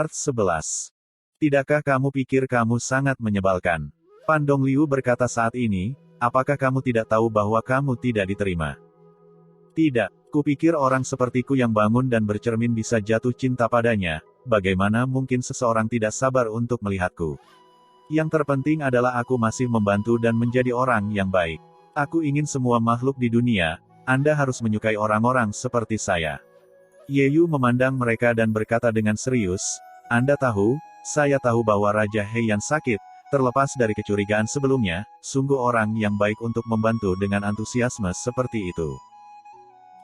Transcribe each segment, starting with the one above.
Art 11. Tidakkah kamu pikir kamu sangat menyebalkan? Pan Dongliu berkata saat ini, apakah kamu tidak tahu bahwa kamu tidak diterima? Tidak, kupikir orang sepertiku yang bangun dan bercermin bisa jatuh cinta padanya, bagaimana mungkin seseorang tidak sabar untuk melihatku? Yang terpenting adalah aku masih membantu dan menjadi orang yang baik. Aku ingin semua makhluk di dunia, Anda harus menyukai orang-orang seperti saya. Ye Yu memandang mereka dan berkata dengan serius, Anda tahu, saya tahu bahwa Raja Heian sakit, terlepas dari kecurigaan sebelumnya, sungguh orang yang baik untuk membantu dengan antusiasme seperti itu.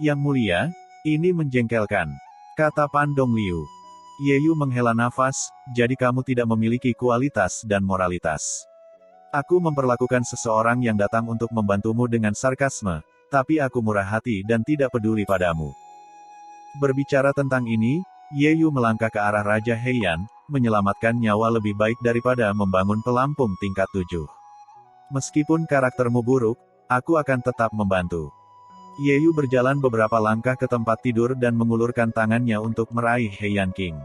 Yang mulia, ini menjengkelkan, kata Pan Dongliu. Ye Yu menghela nafas, jadi kamu tidak memiliki kualitas dan moralitas. Aku memperlakukan seseorang yang datang untuk membantumu dengan sarkasme, tapi aku murah hati dan tidak peduli padamu. Berbicara tentang ini, Ye Yu melangkah ke arah Raja Heian, menyelamatkan nyawa lebih baik daripada membangun pelampung tingkat 7. Meskipun karaktermu buruk, aku akan tetap membantu. Ye Yu berjalan beberapa langkah ke tempat tidur dan mengulurkan tangannya untuk meraih Heian King.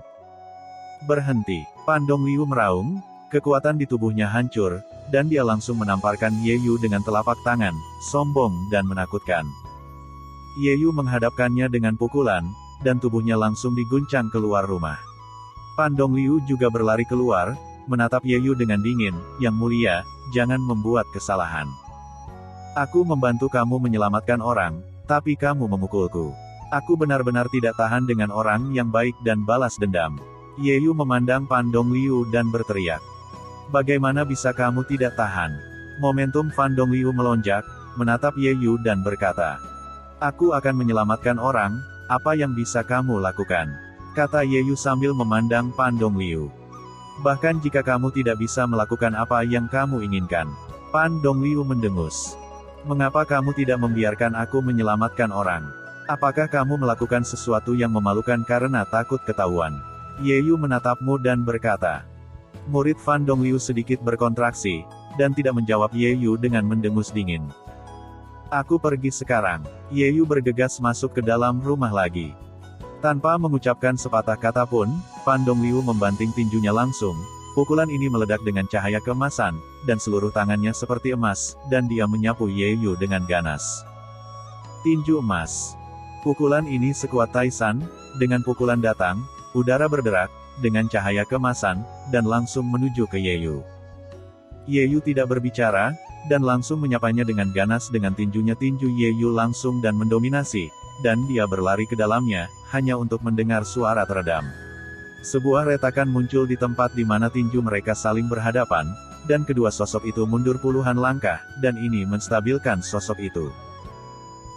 Berhenti, Pan Dongliu meraung, kekuatan di tubuhnya hancur, dan dia langsung menamparkan Ye Yu dengan telapak tangan, sombong dan menakutkan. Ye Yu menghadapkannya dengan pukulan, dan tubuhnya langsung diguncang keluar rumah. Pan Dongliu juga berlari keluar, menatap Ye Yu dengan dingin, Yang mulia, jangan membuat kesalahan. Aku membantu kamu menyelamatkan orang, tapi kamu memukulku. Aku benar-benar tidak tahan dengan orang yang baik dan balas dendam. Ye Yu memandang Pan Dongliu dan berteriak. Bagaimana bisa kamu tidak tahan? Momentum Pan Dongliu melonjak, menatap Ye Yu dan berkata, Aku akan menyelamatkan orang, apa yang bisa kamu lakukan? Kata Ye Yu sambil memandang Pan Dongliu. Bahkan jika kamu tidak bisa melakukan apa yang kamu inginkan. Pan Dongliu mendengus. Mengapa kamu tidak membiarkan aku menyelamatkan orang? Apakah kamu melakukan sesuatu yang memalukan karena takut ketahuan? Ye Yu menatapmu dan berkata. Murid Pan Dongliu sedikit berkontraksi, dan tidak menjawab Ye Yu dengan mendengus dingin. Aku pergi sekarang. Ye Yu bergegas masuk ke dalam rumah lagi. Tanpa mengucapkan sepatah kata pun, Pan Dongliu membanting tinjunya langsung. Pukulan ini meledak dengan cahaya keemasan, dan seluruh tangannya seperti emas, dan dia menyapu Ye Yu dengan ganas. Tinju emas. Pukulan ini sekuat Taisan, dengan pukulan datang, udara berderak, dengan cahaya keemasan, dan langsung menuju ke Ye Yu. Ye Yu tidak berbicara, dan langsung menyapanya dengan ganas dengan tinjunya. Tinju Ye Yu langsung dan mendominasi, dan dia berlari ke dalamnya, hanya untuk mendengar suara teredam. Sebuah retakan muncul di tempat di mana tinju mereka saling berhadapan, dan kedua sosok itu mundur puluhan langkah, dan ini menstabilkan sosok itu.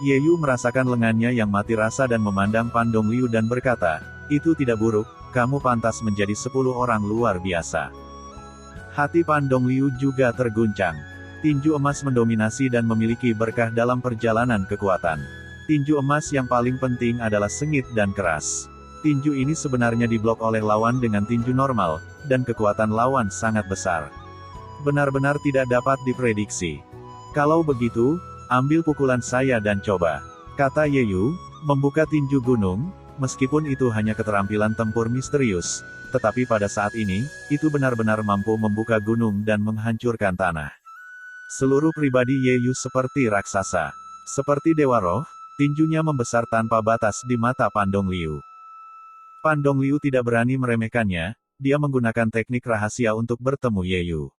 Ye Yu merasakan lengannya yang mati rasa dan memandang Pan Dongliu dan berkata, itu tidak buruk, kamu pantas menjadi 10 orang luar biasa. Hati Pan Dongliu juga terguncang. Tinju emas mendominasi dan memiliki berkah dalam perjalanan kekuatan. Tinju emas yang paling penting adalah sengit dan keras. Tinju ini sebenarnya diblok oleh lawan dengan tinju normal, dan kekuatan lawan sangat besar. Benar-benar tidak dapat diprediksi. Kalau begitu, ambil pukulan saya dan coba. Kata Ye Yu, membuka tinju gunung, meskipun itu hanya keterampilan tempur misterius, tetapi pada saat ini, itu benar-benar mampu membuka gunung dan menghancurkan tanah. Seluruh pribadi Ye Yu seperti raksasa. Seperti dewa roh, tinjunya membesar tanpa batas di mata Pan Dongliu. Pan Dongliu tidak berani meremehkannya, dia menggunakan teknik rahasia untuk bertemu Ye Yu.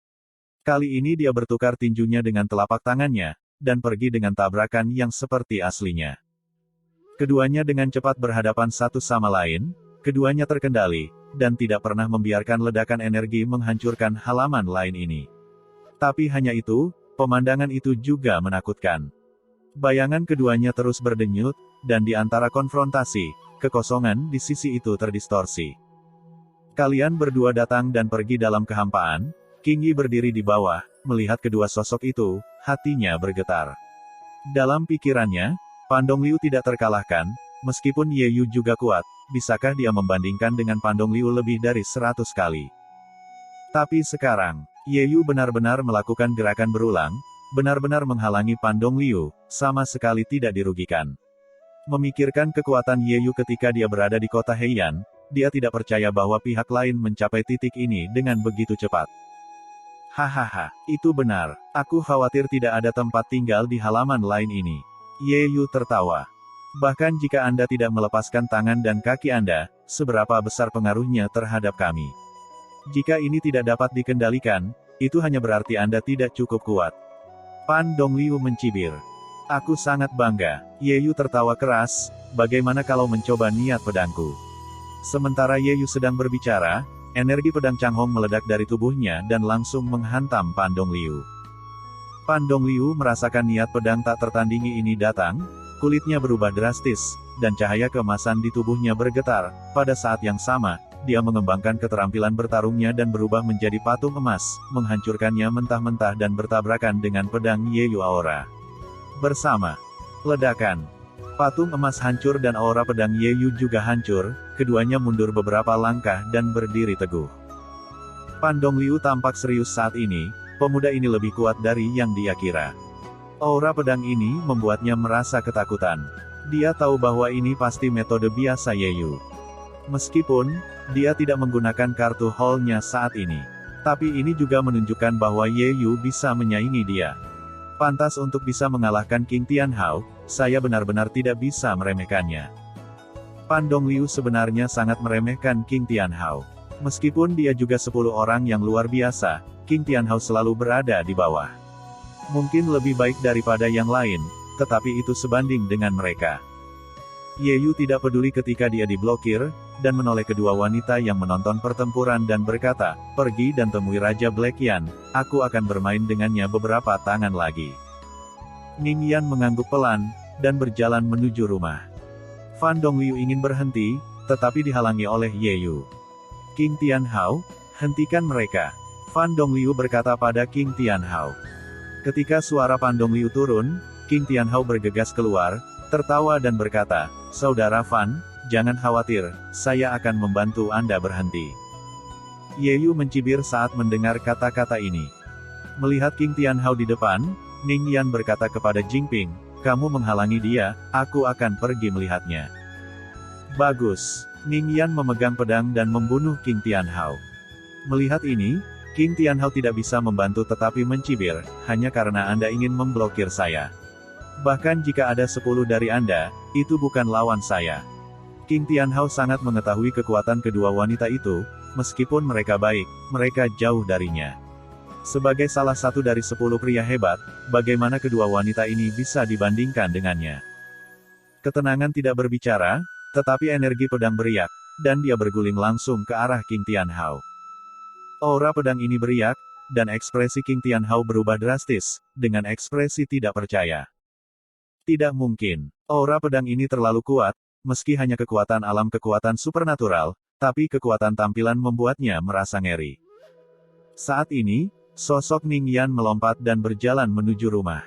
Kali ini dia bertukar tinjunya dengan telapak tangannya, dan pergi dengan tabrakan yang seperti aslinya. Keduanya dengan cepat berhadapan satu sama lain, keduanya terkendali, dan tidak pernah membiarkan ledakan energi menghancurkan halaman lain ini. Tapi hanya itu, pemandangan itu juga menakutkan. Bayangan keduanya terus berdenyut, dan di antara konfrontasi, kekosongan di sisi itu terdistorsi. Kalian berdua datang dan pergi dalam kehampaan. King Yi berdiri di bawah, melihat kedua sosok itu, hatinya bergetar. Dalam pikirannya, Pan Dongliu tidak terkalahkan, meskipun Ye Yu juga kuat, bisakah dia membandingkan dengan Pan Dongliu lebih dari 100 kali? Tapi sekarang, Ye Yu benar-benar melakukan gerakan berulang, benar-benar menghalangi Pan Dongliu, sama sekali tidak dirugikan. Memikirkan kekuatan Ye Yu ketika dia berada di kota Heian, dia tidak percaya bahwa pihak lain mencapai titik ini dengan begitu cepat. Hahaha, itu benar. Aku khawatir tidak ada tempat tinggal di halaman lain ini. Ye Yu tertawa. Bahkan jika Anda tidak melepaskan tangan dan kaki Anda, seberapa besar pengaruhnya terhadap kami? Jika ini tidak dapat dikendalikan, itu hanya berarti Anda tidak cukup kuat. Pan Dongliu mencibir. Aku sangat bangga. Ye Yu tertawa keras, bagaimana kalau mencoba niat pedangku? Sementara Ye Yu sedang berbicara, energi pedang Chang Hong meledak dari tubuhnya dan langsung menghantam Pan Dongliu. Pan Dongliu merasakan niat pedang tak tertandingi ini datang, kulitnya berubah drastis, dan cahaya keemasan di tubuhnya bergetar. Pada saat yang sama, dia mengembangkan keterampilan bertarungnya dan berubah menjadi patung emas, menghancurkannya mentah-mentah dan bertabrakan dengan pedang Ye Yu Aura. Bersama ledakan, patung emas hancur dan aura pedang Ye Yu juga hancur, keduanya mundur beberapa langkah dan berdiri teguh. Pan Dongliu tampak serius saat ini, pemuda ini lebih kuat dari yang dia kira. Aura pedang ini membuatnya merasa ketakutan. Dia tahu bahwa ini pasti metode biasa Ye Yu. Meskipun dia tidak menggunakan kartu Hall-nya saat ini, tapi ini juga menunjukkan bahwa Ye Yu bisa menyaingi dia. Pantas untuk bisa mengalahkan King Tianhao, saya benar-benar tidak bisa meremehkannya. Pan Dongliu sebenarnya sangat meremehkan King Tianhao. Meskipun dia juga 10 orang yang luar biasa, King Tianhao selalu berada di bawah. Mungkin lebih baik daripada yang lain, tetapi itu sebanding dengan mereka. Ye Yu tidak peduli ketika dia diblokir, dan menoleh kedua wanita yang menonton pertempuran dan berkata, pergi dan temui Raja Black Yan, aku akan bermain dengannya beberapa tangan lagi. Ning Yan mengangguk pelan, dan berjalan menuju rumah. Fan Dongliu ingin berhenti, tetapi dihalangi oleh Ye Yu. King Tianhao, hentikan mereka. Fan Dongliu berkata pada King Tianhao. Ketika suara Pan Dongliu turun, King Tianhao bergegas keluar, tertawa dan berkata, Saudara Fan, jangan khawatir, saya akan membantu Anda berhenti. Ye Yu mencibir saat mendengar kata-kata ini. Melihat King Tianhao di depan, Ning Yan berkata kepada Jingping, kamu menghalangi dia, aku akan pergi melihatnya. Bagus. Ning Yan memegang pedang dan membunuh King Tianhao. Melihat ini, King Tianhao tidak bisa membantu tetapi mencibir, hanya karena Anda ingin memblokir saya. Bahkan jika ada 10 dari Anda, itu bukan lawan saya. King Tianhao sangat mengetahui kekuatan kedua wanita itu, meskipun mereka baik, mereka jauh darinya. Sebagai salah satu dari 10 pria hebat, bagaimana kedua wanita ini bisa dibandingkan dengannya? Ketenangan tidak berbicara, tetapi energi pedang beriak, dan dia berguling langsung ke arah King Tianhao. Aura pedang ini beriak, dan ekspresi King Tianhao berubah drastis, dengan ekspresi tidak percaya. Tidak mungkin. Aura pedang ini terlalu kuat, meski hanya kekuatan alam kekuatan supernatural, tapi kekuatan tampilan membuatnya merasa ngeri. Saat ini, sosok Ning Yan melompat dan berjalan menuju rumah.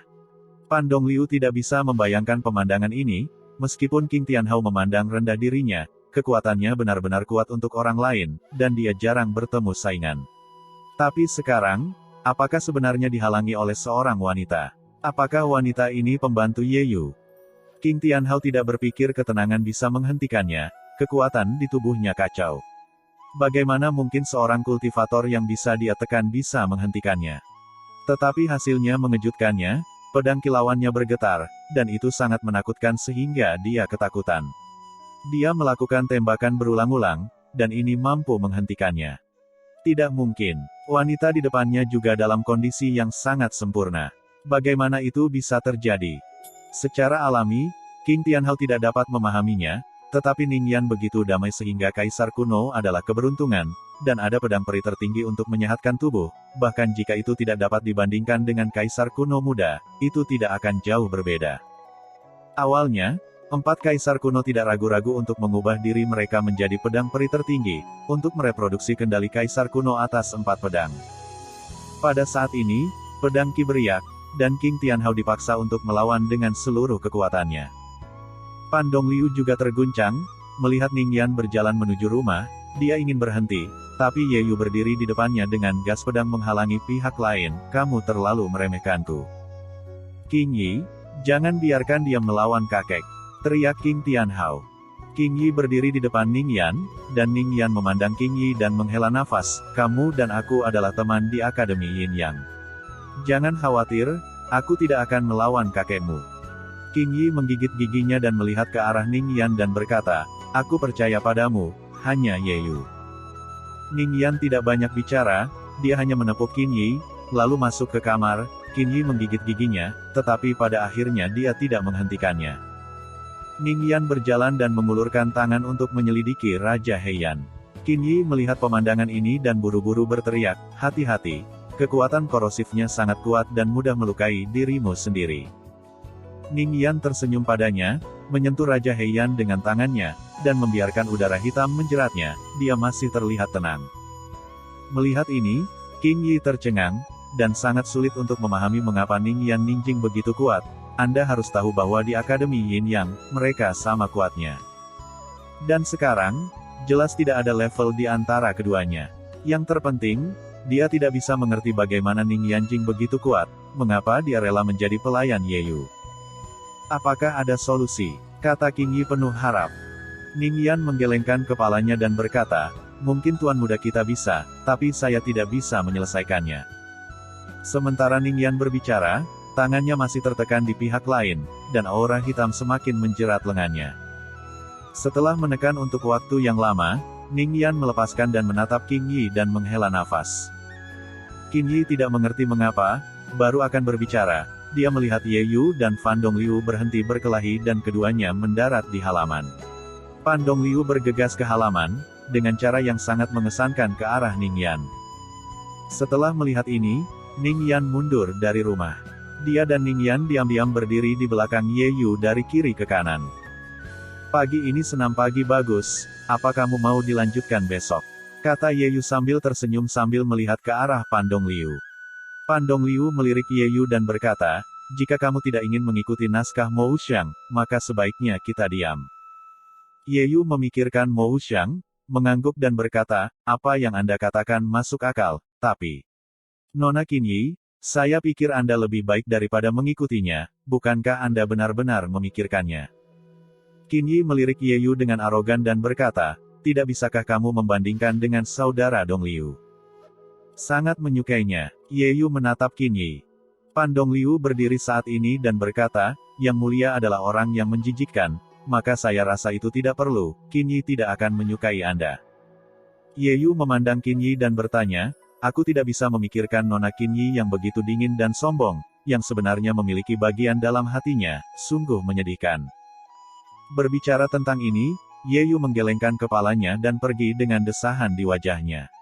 Pan Dongliu tidak bisa membayangkan pemandangan ini, meskipun King Tianhao memandang rendah dirinya, kekuatannya benar-benar kuat untuk orang lain, dan dia jarang bertemu saingan. Tapi sekarang, apakah sebenarnya dihalangi oleh seorang wanita? Apakah wanita ini pembantu Ye Yu? King Tianhao tidak berpikir ketenangan bisa menghentikannya, kekuatan di tubuhnya kacau. Bagaimana mungkin seorang kultivator yang bisa dia tekan bisa menghentikannya? Tetapi hasilnya mengejutkannya, pedang kilauannya bergetar, dan itu sangat menakutkan sehingga dia ketakutan. Dia melakukan tembakan berulang-ulang, dan ini mampu menghentikannya. Tidak mungkin. Wanita di depannya juga dalam kondisi yang sangat sempurna. Bagaimana itu bisa terjadi? Secara alami, King Tianhao tidak dapat memahaminya, tetapi Ning Yan begitu damai sehingga Kaisar kuno adalah keberuntungan, dan ada pedang peri tertinggi untuk menyehatkan tubuh, bahkan jika itu tidak dapat dibandingkan dengan Kaisar kuno muda, itu tidak akan jauh berbeda. Awalnya, 4 kaisar kuno tidak ragu-ragu untuk mengubah diri mereka menjadi pedang peri tertinggi, untuk mereproduksi kendali kaisar kuno atas 4 pedang. Pada saat ini, pedang Qi beriak, dan King Tianhao dipaksa untuk melawan dengan seluruh kekuatannya. Pan Dongliu juga terguncang, melihat Ning Yan berjalan menuju rumah, dia ingin berhenti, tapi Ye Yu berdiri di depannya dengan gas pedang menghalangi pihak lain, kamu terlalu meremehkanku. King Yi, jangan biarkan dia melawan kakek. Teriak King Tianhao. Qing Yi berdiri di depan Ning Yan, dan Ning Yan memandang Qing Yi dan menghela nafas, "Kamu dan aku adalah teman di Akademi Yin Yang. Jangan khawatir, aku tidak akan melawan kakekmu." Qing Yi menggigit giginya dan melihat ke arah Ning Yan dan berkata, "Aku percaya padamu, hanya Ye Yu." Ning Yan tidak banyak bicara, dia hanya menepuk Qing Yi, lalu masuk ke kamar. Qing Yi menggigit giginya, tetapi pada akhirnya dia tidak menghentikannya. Ning Yan berjalan dan mengulurkan tangan untuk menyelidiki Raja Heian. Qing Yi melihat pemandangan ini dan buru-buru berteriak, "Hati-hati, kekuatan korosifnya sangat kuat dan mudah melukai dirimu sendiri." Ning Yan tersenyum padanya, menyentuh Raja Heian dengan tangannya, dan membiarkan udara hitam menjeratnya. Dia masih terlihat tenang. Melihat ini, Qing Yi tercengang, dan sangat sulit untuk memahami mengapa Ning Yan ninjing begitu kuat. Anda harus tahu bahwa di Akademi Yin Yang, mereka sama kuatnya. Dan sekarang, jelas tidak ada level di antara keduanya. Yang terpenting, dia tidak bisa mengerti bagaimana Ning Yanjing begitu kuat, mengapa dia rela menjadi pelayan Ye Yu. "Apakah ada solusi?" kata Qing Yi penuh harap. Ning Yan menggelengkan kepalanya dan berkata, "Mungkin tuan muda kita bisa, tapi saya tidak bisa menyelesaikannya." Sementara Ning Yan berbicara, tangannya masih tertekan di pihak lain, dan aura hitam semakin menjerat lengannya. Setelah menekan untuk waktu yang lama, Ning Yan melepaskan dan menatap Qing Yi dan menghela nafas. Qing Yi tidak mengerti mengapa, baru akan berbicara, dia melihat Ye Yu dan Fan Dongliu berhenti berkelahi dan keduanya mendarat di halaman. Fan Dongliu bergegas ke halaman, dengan cara yang sangat mengesankan ke arah Ning Yan. Setelah melihat ini, Ning Yan mundur dari rumah. Dia dan Ning Yan diam-diam berdiri di belakang Ye Yu dari kiri ke kanan. "Pagi ini senam pagi bagus, apa kamu mau dilanjutkan besok?" kata Ye Yu sambil tersenyum sambil melihat ke arah Fan Dongliu. Fan Dongliu melirik Ye Yu dan berkata, "Jika kamu tidak ingin mengikuti naskah Mo Wuxiang, maka sebaiknya kita diam." Ye Yu memikirkan Mo Wuxiang, mengangguk dan berkata, "Apa yang Anda katakan masuk akal, tapi... Nona Qing Yi, saya pikir Anda lebih baik daripada mengikutinya, bukankah Anda benar-benar memikirkannya?" Qing Yi melirik Ye Yu dengan arogan dan berkata, "Tidak bisakah kamu membandingkan dengan saudara Dongliu?" Sangat menyukainya, Ye Yu menatap Qing Yi. Fan Dongliu berdiri saat ini dan berkata, "Yang mulia adalah orang yang menjijikkan, maka saya rasa itu tidak perlu, Qing Yi tidak akan menyukai Anda." Ye Yu memandang Qing Yi dan bertanya, "Aku tidak bisa memikirkan Nona Qing Yi yang begitu dingin dan sombong, yang sebenarnya memiliki bagian dalam hatinya, sungguh menyedihkan." Berbicara tentang ini, Ye Yu menggelengkan kepalanya dan pergi dengan desahan di wajahnya.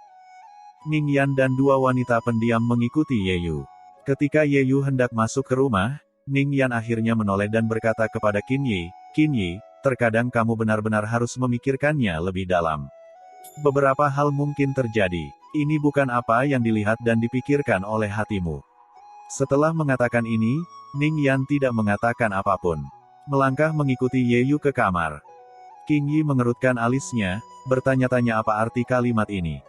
Ning Yan dan dua wanita pendiam mengikuti Ye Yu. Ketika Ye Yu hendak masuk ke rumah, Ning Yan akhirnya menoleh dan berkata kepada Qing Yi, "Qing Yi, terkadang kamu benar-benar harus memikirkannya lebih dalam. Beberapa hal mungkin terjadi. Ini bukan apa yang dilihat dan dipikirkan oleh hatimu." Setelah mengatakan ini, Ning Yan tidak mengatakan apapun. Melangkah mengikuti Ye Yu ke kamar. Qing Yi mengerutkan alisnya, bertanya-tanya apa arti kalimat ini.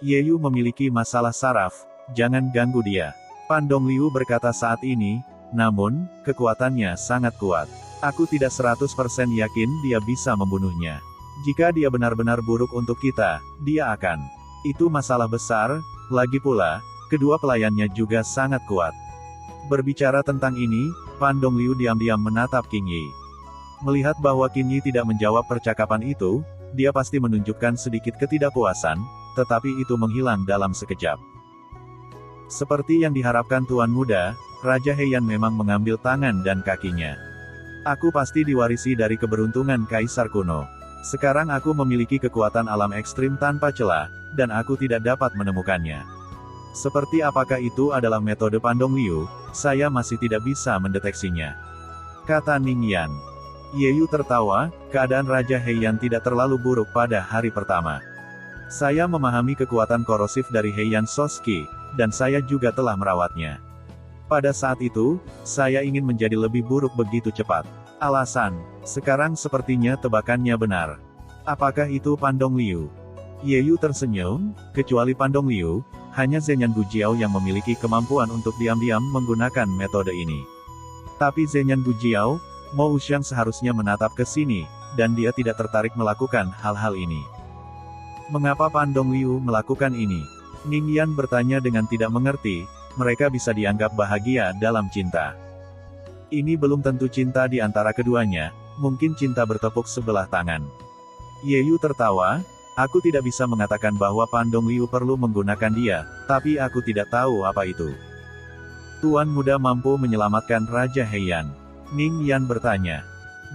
Ye Yu memiliki masalah saraf, jangan ganggu dia. Fan Dongliu berkata saat ini, namun, kekuatannya sangat kuat. Aku tidak 100% yakin dia bisa membunuhnya. Jika dia benar-benar buruk untuk kita, dia akan. Itu masalah besar, lagi pula, kedua pelayannya juga sangat kuat. Berbicara tentang ini, Fan Dongliu diam-diam menatap Qing Yi. Melihat bahwa Qing Yi tidak menjawab percakapan itu, dia pasti menunjukkan sedikit ketidakpuasan, tetapi itu menghilang dalam sekejap. Seperti yang diharapkan Tuan Muda, Raja Heian memang mengambil tangan dan kakinya. "Aku pasti diwarisi dari keberuntungan Kaisar kuno. Sekarang aku memiliki kekuatan alam ekstrim tanpa celah, dan aku tidak dapat menemukannya. Seperti apakah itu adalah metode Fan Dongliu, saya masih tidak bisa mendeteksinya," kata Ning Yan. Ye Yu tertawa, keadaan Raja Heian tidak terlalu buruk pada hari pertama. "Saya memahami kekuatan korosif dari Heian Soski, dan saya juga telah merawatnya. Pada saat itu, saya ingin menjadi lebih buruk begitu cepat. Alasan, sekarang sepertinya tebakannya benar. Apakah itu Fan Dongliu?" Ye Yu tersenyum, kecuali Fan Dongliu, hanya Zhenyan Gujiao yang memiliki kemampuan untuk diam-diam menggunakan metode ini. Tapi Zhenyan Gujiao, Mo Wuxiang seharusnya menatap ke sini, dan dia tidak tertarik melakukan hal-hal ini. Mengapa Pan Dongliu melakukan ini? Ning Yan bertanya dengan tidak mengerti, mereka bisa dianggap bahagia dalam cinta. Ini belum tentu cinta di antara keduanya, mungkin cinta bertepuk sebelah tangan. Ye Yu tertawa, aku tidak bisa mengatakan bahwa Pan Dongliu perlu menggunakan dia, tapi aku tidak tahu apa itu. Tuan muda mampu menyelamatkan Raja Heian. Ning Yan bertanya.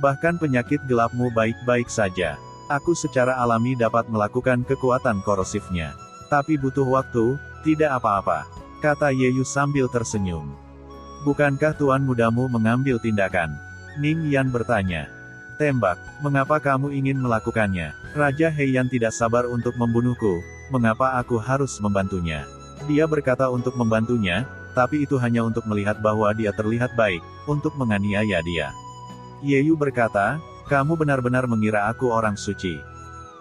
Bahkan penyakit gelapmu baik-baik saja. Aku secara alami dapat melakukan kekuatan korosifnya. Tapi butuh waktu, tidak apa-apa. Kata Ye Yu sambil tersenyum. Bukankah tuan mudamu mengambil tindakan? Ning Yan bertanya. Tembak, mengapa kamu ingin melakukannya? Raja Heian tidak sabar untuk membunuhku, mengapa aku harus membantunya? Dia berkata untuk membantunya, tapi itu hanya untuk melihat bahwa dia terlihat baik, untuk menganiaya dia. Ye Yu berkata, kamu benar-benar mengira aku orang suci.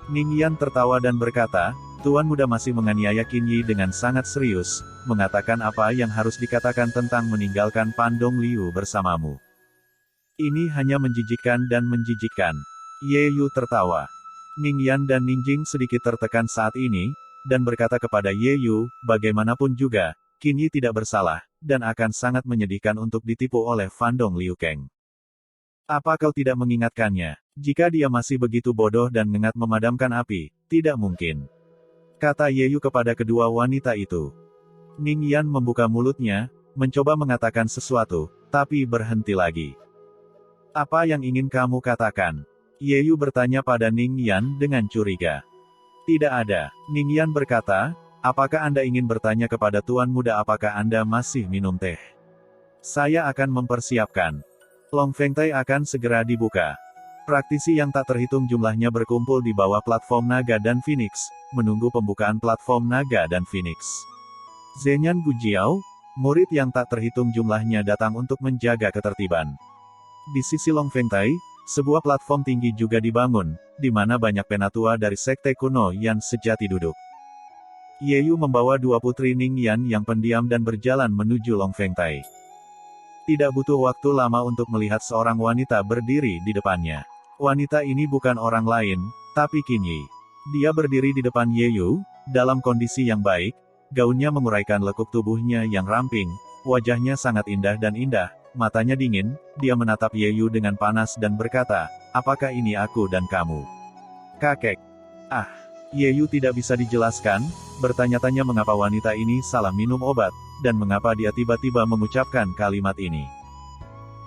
Ning Yan tertawa dan berkata, Tuan muda masih menganiaya Qin Yi dengan sangat serius, mengatakan apa yang harus dikatakan tentang meninggalkan Pan Dongliu bersamamu. Ini hanya menjijikkan dan menjijikkan. Ye Yu tertawa. Ning Yan dan Ning Jing sedikit tertekan saat ini, dan berkata kepada Ye Yu, bagaimanapun juga, Qin Yi tidak bersalah, dan akan sangat menyedihkan untuk ditipu oleh Fan Dongliu Kang. Apa kau tidak mengingatkannya? Jika dia masih begitu bodoh dan ngengat memadamkan api, tidak mungkin. Kata Ye Yu kepada kedua wanita itu. Ning Yan membuka mulutnya, mencoba mengatakan sesuatu, tapi berhenti lagi. Apa yang ingin kamu katakan? Ye Yu bertanya pada Ning Yan dengan curiga. Tidak ada. Ning Yan berkata, apakah Anda ingin bertanya kepada Tuan Muda apakah Anda masih minum teh? Saya akan mempersiapkan. Long Feng Tai akan segera dibuka. Praktisi yang tak terhitung jumlahnya berkumpul di bawah platform Naga dan Phoenix, menunggu pembukaan platform Naga dan Phoenix. Zhenyan Gujiao, murid yang tak terhitung jumlahnya datang untuk menjaga ketertiban. Di sisi Long Feng Tai, sebuah platform tinggi juga dibangun, di mana banyak penatua dari sekte kuno yang sejati duduk. Ye Yu membawa dua putri Ning Yan yang pendiam dan berjalan menuju Long Feng Tai. Tidak butuh waktu lama untuk melihat seorang wanita berdiri di depannya. Wanita ini bukan orang lain, tapi Qin Yi. Dia berdiri di depan Ye Yu, dalam kondisi yang baik, gaunnya menguraikan lekuk tubuhnya yang ramping, wajahnya sangat indah dan indah, matanya dingin, dia menatap Ye Yu dengan panas dan berkata, apakah ini aku dan kamu? Kakek. Ah, Ye Yu tidak bisa dijelaskan, bertanya-tanya mengapa wanita ini salah minum obat, dan mengapa dia tiba-tiba mengucapkan kalimat ini.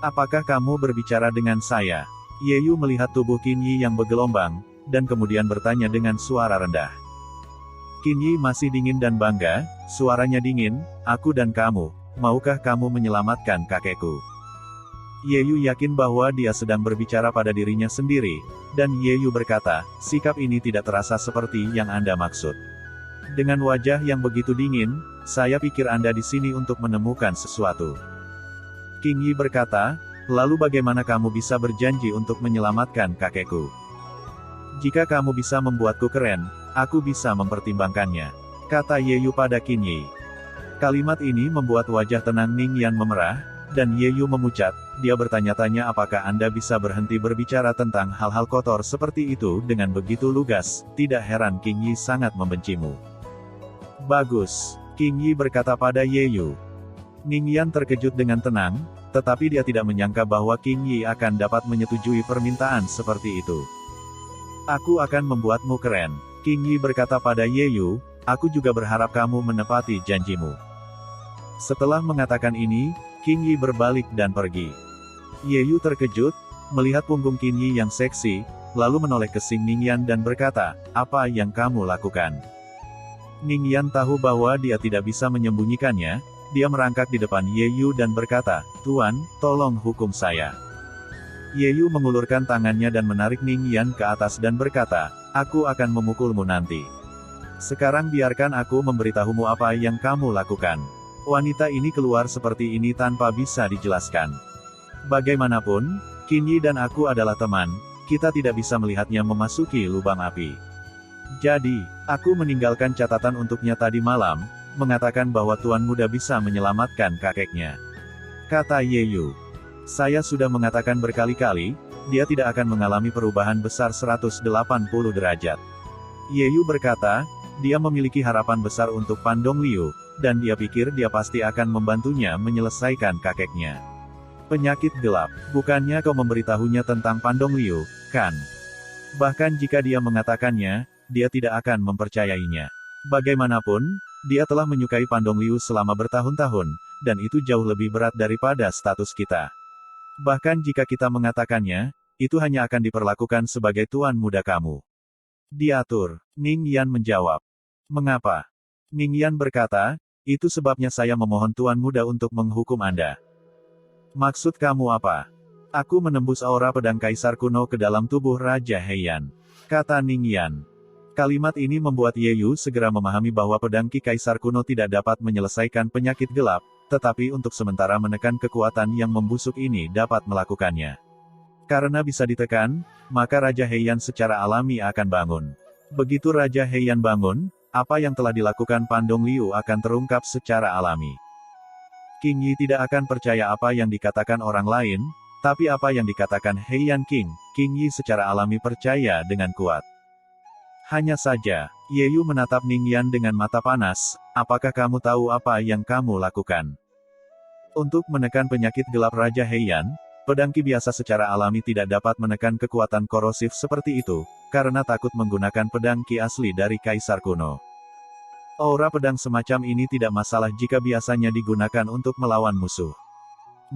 Apakah kamu berbicara dengan saya? Ye Yu melihat tubuh Qin Yi yang bergelombang, dan kemudian bertanya dengan suara rendah. Qin Yi masih dingin dan bangga, suaranya dingin, aku dan kamu, maukah kamu menyelamatkan kakekku? Ye Yu yakin bahwa dia sedang berbicara pada dirinya sendiri, dan Ye Yu berkata, sikap ini tidak terasa seperti yang Anda maksud. Dengan wajah yang begitu dingin, saya pikir Anda di sini untuk menemukan sesuatu. Qin Yi berkata, lalu bagaimana kamu bisa berjanji untuk menyelamatkan kakekku? Jika kamu bisa membuatku keren, aku bisa mempertimbangkannya. Kata Ye Yu pada Qin Yi. Kalimat ini membuat wajah tenang Ning Yan memerah, dan Ye Yu memucat, dia bertanya-tanya apakah Anda bisa berhenti berbicara tentang hal-hal kotor seperti itu dengan begitu lugas, tidak heran Qin Yi sangat membencimu. Bagus, Qin Yi berkata pada Ye Yu. Ning Yan terkejut dengan tenang, tetapi dia tidak menyangka bahwa Qin Yi akan dapat menyetujui permintaan seperti itu. Aku akan membuatmu keren. Qin Yi berkata pada Ye Yu, aku juga berharap kamu menepati janjimu. Setelah mengatakan ini, Qin Yi berbalik dan pergi. Ye Yu terkejut, melihat punggung Qin Yi yang seksi, lalu menoleh ke Xing Ning Yan dan berkata, apa yang kamu lakukan? Ning Yan tahu bahwa dia tidak bisa menyembunyikannya, dia merangkak di depan Ye Yu dan berkata, Tuan, tolong hukum saya. Ye Yu mengulurkan tangannya dan menarik Ning Yan ke atas dan berkata, aku akan memukulmu nanti. Sekarang biarkan aku memberitahumu apa yang kamu lakukan. Wanita ini keluar seperti ini tanpa bisa dijelaskan. Bagaimanapun, Qin Yi dan aku adalah teman, kita tidak bisa melihatnya memasuki lubang api. Jadi, aku meninggalkan catatan untuknya tadi malam, mengatakan bahwa Tuan Muda bisa menyelamatkan kakeknya. Kata Ye Yu. Saya sudah mengatakan berkali-kali, dia tidak akan mengalami perubahan besar 180 derajat. Ye Yu berkata, dia memiliki harapan besar untuk Pan Dongliu, dan dia pikir dia pasti akan membantunya menyelesaikan kakeknya. Penyakit gelap, bukannya kau memberitahunya tentang Pan Dongliu, kan? Bahkan jika dia mengatakannya, dia tidak akan mempercayainya. Bagaimanapun, dia telah menyukai Pan Dongliu selama bertahun-tahun, dan itu jauh lebih berat daripada status kita. Bahkan jika kita mengatakannya, itu hanya akan diperlakukan sebagai tuan muda kamu. Diatur, Ning Yan menjawab. Mengapa? Ning Yan berkata, itu sebabnya saya memohon tuan muda untuk menghukum Anda. Maksud kamu apa? Aku menembus aura pedang kaisar kuno ke dalam tubuh Raja Heian, kata Ning Yan. Kalimat ini membuat Ye Yu segera memahami bahwa pedang Ki Kaisar kuno tidak dapat menyelesaikan penyakit gelap, tetapi untuk sementara menekan kekuatan yang membusuk ini dapat melakukannya. Karena bisa ditekan, maka Raja Heian secara alami akan bangun. Begitu Raja Heian bangun, apa yang telah dilakukan Pan Dongliu akan terungkap secara alami. King Yi tidak akan percaya apa yang dikatakan orang lain, tapi apa yang dikatakan Heian King Yi secara alami percaya dengan kuat. Hanya saja, Ye Yu menatap Ning Yan dengan mata panas, apakah kamu tahu apa yang kamu lakukan? Untuk menekan penyakit gelap Raja Heian, pedang Ki biasa secara alami tidak dapat menekan kekuatan korosif seperti itu, karena takut menggunakan pedang Ki asli dari Kaisar kuno. Aura pedang semacam ini tidak masalah jika biasanya digunakan untuk melawan musuh.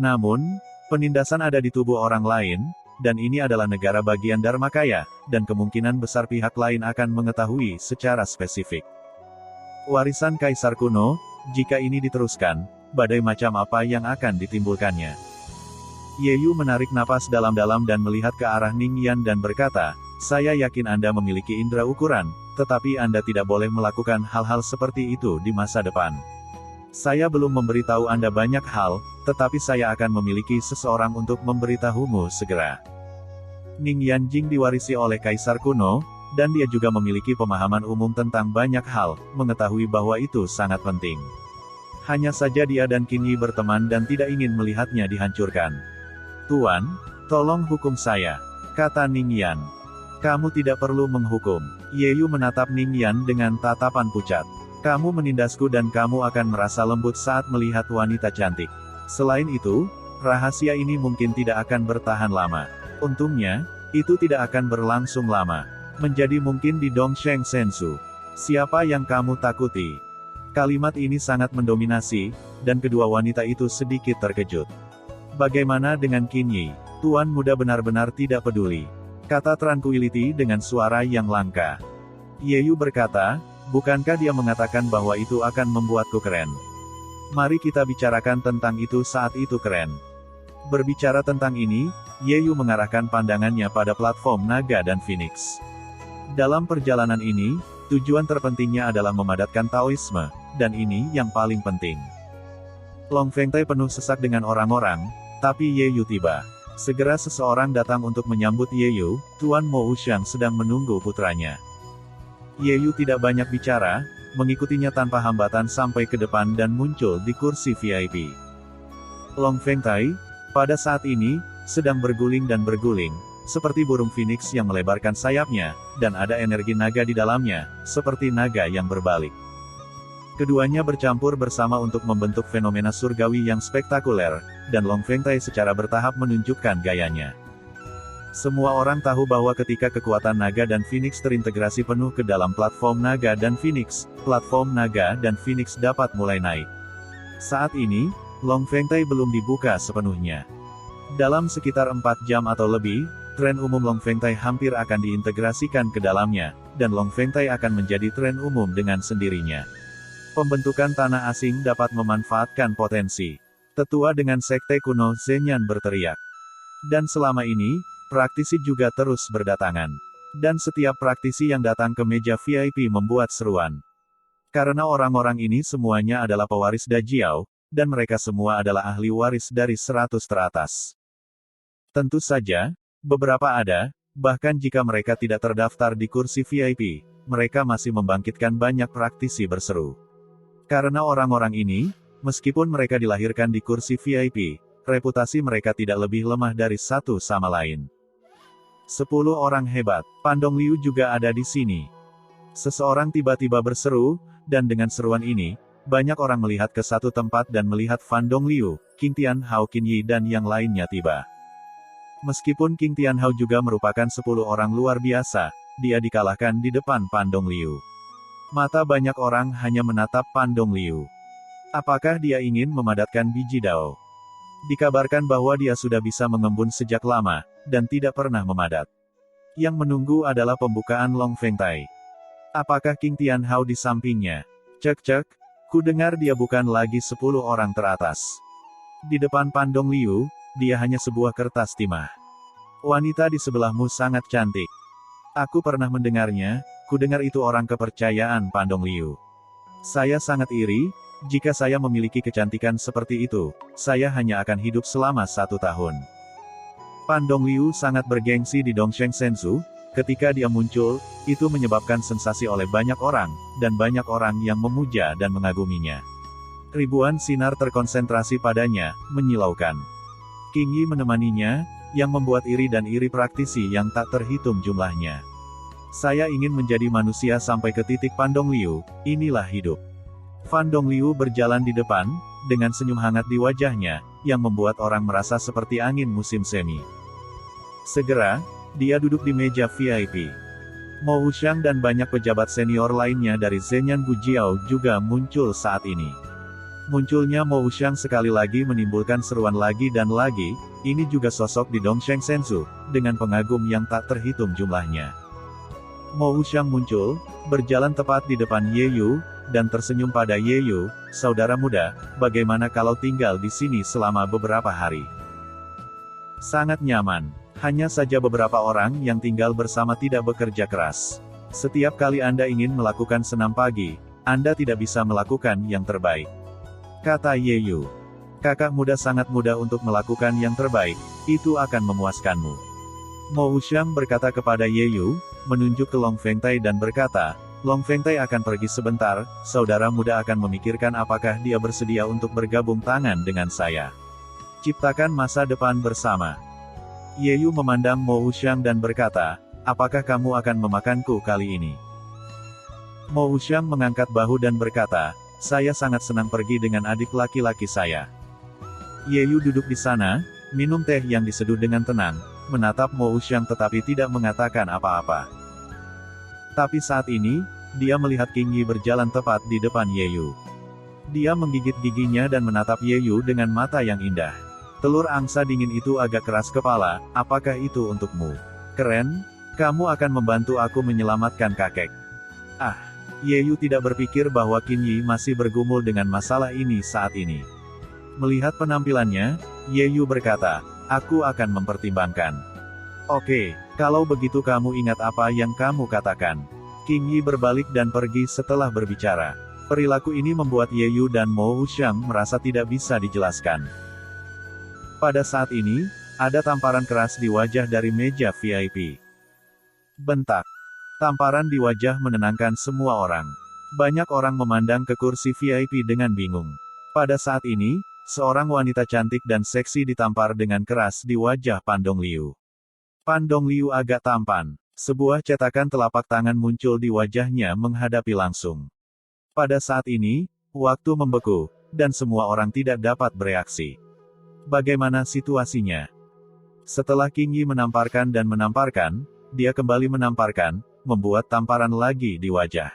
Namun, penindasan ada di tubuh orang lain, dan ini adalah negara bagian Dharmakaya, dan kemungkinan besar pihak lain akan mengetahui secara spesifik. Warisan Kaisar kuno, jika ini diteruskan, badai macam apa yang akan ditimbulkannya? Ye Yu menarik napas dalam-dalam dan melihat ke arah Ning Yan dan berkata, saya yakin Anda memiliki indera ukuran, tetapi Anda tidak boleh melakukan hal-hal seperti itu di masa depan. Saya belum memberitahu Anda banyak hal, tetapi saya akan memiliki seseorang untuk memberitahumu segera. Ning Yanjing diwarisi oleh Kaisar kuno, dan dia juga memiliki pemahaman umum tentang banyak hal, mengetahui bahwa itu sangat penting. Hanya saja dia dan King Yi berteman dan tidak ingin melihatnya dihancurkan. Tuan, tolong hukum saya, kata Ning Yan. Kamu tidak perlu menghukum. Ye Yu menatap Ning Yan dengan tatapan pucat. Kamu menindasku dan kamu akan merasa lembut saat melihat wanita cantik. Selain itu, rahasia ini mungkin tidak akan bertahan lama. Untungnya, itu tidak akan berlangsung lama. Menjadi mungkin di Dongsheng Sensu. Siapa yang kamu takuti? Kalimat ini sangat mendominasi, dan kedua wanita itu sedikit terkejut. Bagaimana dengan King Yi? Tuan muda benar-benar tidak peduli, kata Tranquility dengan suara yang langka. Ye Yu berkata, bukankah dia mengatakan bahwa itu akan membuatku keren? Mari kita bicarakan tentang itu saat itu keren. Berbicara tentang ini, Ye Yu mengarahkan pandangannya pada platform naga dan Phoenix. Dalam perjalanan ini, tujuan terpentingnya adalah memadatkan Taoisme, dan ini yang paling penting. Long Fengtai penuh sesak dengan orang-orang, tapi Ye Yu tiba. Segera seseorang datang untuk menyambut Ye Yu, Tuan Mo Wuxiang sedang menunggu putranya. Ye Yu tidak banyak bicara, mengikutinya tanpa hambatan sampai ke depan dan muncul di kursi VIP. Long Fengtai, pada saat ini, sedang berguling dan berguling, seperti burung phoenix yang melebarkan sayapnya, dan ada energi naga di dalamnya, seperti naga yang berbalik. Keduanya bercampur bersama untuk membentuk fenomena surgawi yang spektakuler, dan Long Fengtai secara bertahap menunjukkan gayanya. Semua orang tahu bahwa ketika kekuatan naga dan phoenix terintegrasi penuh ke dalam platform naga dan phoenix, platform naga dan phoenix dapat mulai naik. Saat ini, Long Fengtai belum dibuka sepenuhnya. Dalam sekitar 4 jam atau lebih, tren umum Long Fengtai hampir akan diintegrasikan ke dalamnya, dan Long Fengtai akan menjadi tren umum dengan sendirinya. Pembentukan tanah asing dapat memanfaatkan potensi. Tetua dengan sekte kuno Zhenyan berteriak. Dan selama ini, praktisi juga terus berdatangan. Dan setiap praktisi yang datang ke meja VIP membuat seruan. Karena orang-orang ini semuanya adalah pewaris Dajiao, dan mereka semua adalah ahli waris dari 100 teratas. Tentu saja, beberapa ada, bahkan jika mereka tidak terdaftar di kursi VIP, mereka masih membangkitkan banyak praktisi berseru. Karena orang-orang ini, meskipun mereka dilahirkan di kursi VIP, reputasi mereka tidak lebih lemah dari satu sama lain. 10 orang hebat. Pandong Liu juga ada di sini. Seseorang tiba-tiba berseru, dan dengan seruan ini, banyak orang melihat ke satu tempat dan melihat Fan Dongliu, Qing Tianhao, Qin Yi dan yang lainnya tiba. Meskipun Qing Tianhao juga merupakan 10 orang luar biasa, dia dikalahkan di depan Fan Dongliu. Mata banyak orang hanya menatap Fan Dongliu. Apakah dia ingin memadatkan biji dao? Dikabarkan bahwa dia sudah bisa mengembun sejak lama, dan tidak pernah memadat. Yang menunggu adalah pembukaan Long Feng Tai. Apakah Qing Tianhao di sampingnya? Cek, ku dengar dia bukan lagi 10 orang teratas. Di depan Fan Dongliu, dia hanya sebuah kertas timah. Wanita di sebelahmu sangat cantik. Aku pernah mendengarnya, ku dengar itu orang kepercayaan Fan Dongliu. Saya sangat iri, jika saya memiliki kecantikan seperti itu, saya hanya akan hidup selama 1 tahun. Fan Dongliu sangat bergengsi di Dongsheng Senzu. Ketika dia muncul, itu menyebabkan sensasi oleh banyak orang, dan banyak orang yang memuja dan mengaguminya. Ribuan sinar terkonsentrasi padanya, menyilaukan. Qing Yi menemaninya, yang membuat iri dan iri praktisi yang tak terhitung jumlahnya. Saya ingin menjadi manusia sampai ke titik Fan Dongliu, inilah hidup. Fan Dongliu berjalan di depan, dengan senyum hangat di wajahnya, yang membuat orang merasa seperti angin musim semi. Segera, dia duduk di meja VIP. Mo Wuxiang dan banyak pejabat senior lainnya dari Zhenyan Gujiao juga muncul saat ini. Munculnya Mo Wuxiang sekali lagi menimbulkan seruan lagi dan lagi, ini juga sosok di Dongsheng Senzu, dengan pengagum yang tak terhitung jumlahnya. Mo Wuxiang muncul, berjalan tepat di depan Ye Yu, dan tersenyum pada Ye Yu, saudara muda, bagaimana kalau tinggal di sini selama beberapa hari? Sangat nyaman. Hanya saja beberapa orang yang tinggal bersama tidak bekerja keras. Setiap kali Anda ingin melakukan senam pagi, Anda tidak bisa melakukan yang terbaik. Kata Ye Yu. Kakak muda sangat mudah untuk melakukan yang terbaik, itu akan memuaskanmu. Mo Wuxiang berkata kepada Ye Yu, menunjuk ke Long Feng Tai dan berkata, Long Feng Tai akan pergi sebentar, saudara muda akan memikirkan apakah dia bersedia untuk bergabung tangan dengan saya. Ciptakan masa depan bersama. Ye Yu memandang Mo Wuxiang dan berkata, apakah kamu akan memakanku kali ini? Mo Wuxiang mengangkat bahu dan berkata, saya sangat senang pergi dengan adik laki-laki saya. Ye Yu duduk di sana, minum teh yang diseduh dengan tenang, menatap Mo Wuxiang tetapi tidak mengatakan apa-apa. Tapi saat ini, dia melihat Qing Yi berjalan tepat di depan Ye Yu. Dia menggigit giginya dan menatap Ye Yu dengan mata yang indah. Telur angsa dingin itu agak keras kepala, apakah itu untukmu? Keren, kamu akan membantu aku menyelamatkan kakek. Ah, Ye Yu tidak berpikir bahwa Qin Yi masih bergumul dengan masalah ini saat ini. Melihat penampilannya, Ye Yu berkata, aku akan mempertimbangkan. Oke, kalau begitu kamu ingat apa yang kamu katakan. Qin Yi berbalik dan pergi setelah berbicara. Perilaku ini membuat Ye Yu dan Mo Wuxiang merasa tidak bisa dijelaskan. Pada saat ini, ada tamparan keras di wajah dari meja VIP. Bentak. Tamparan di wajah menenangkan semua orang. Banyak orang memandang ke kursi VIP dengan bingung. Pada saat ini, seorang wanita cantik dan seksi ditampar dengan keras di wajah Fan Dongliu. Fan Dongliu agak tampan. Sebuah cetakan telapak tangan muncul di wajahnya menghadapi langsung. Pada saat ini, waktu membeku, dan semua orang tidak dapat bereaksi. Bagaimana situasinya? Setelah Qing Yi menamparkan dan menamparkan, dia kembali menamparkan, membuat tamparan lagi di wajah.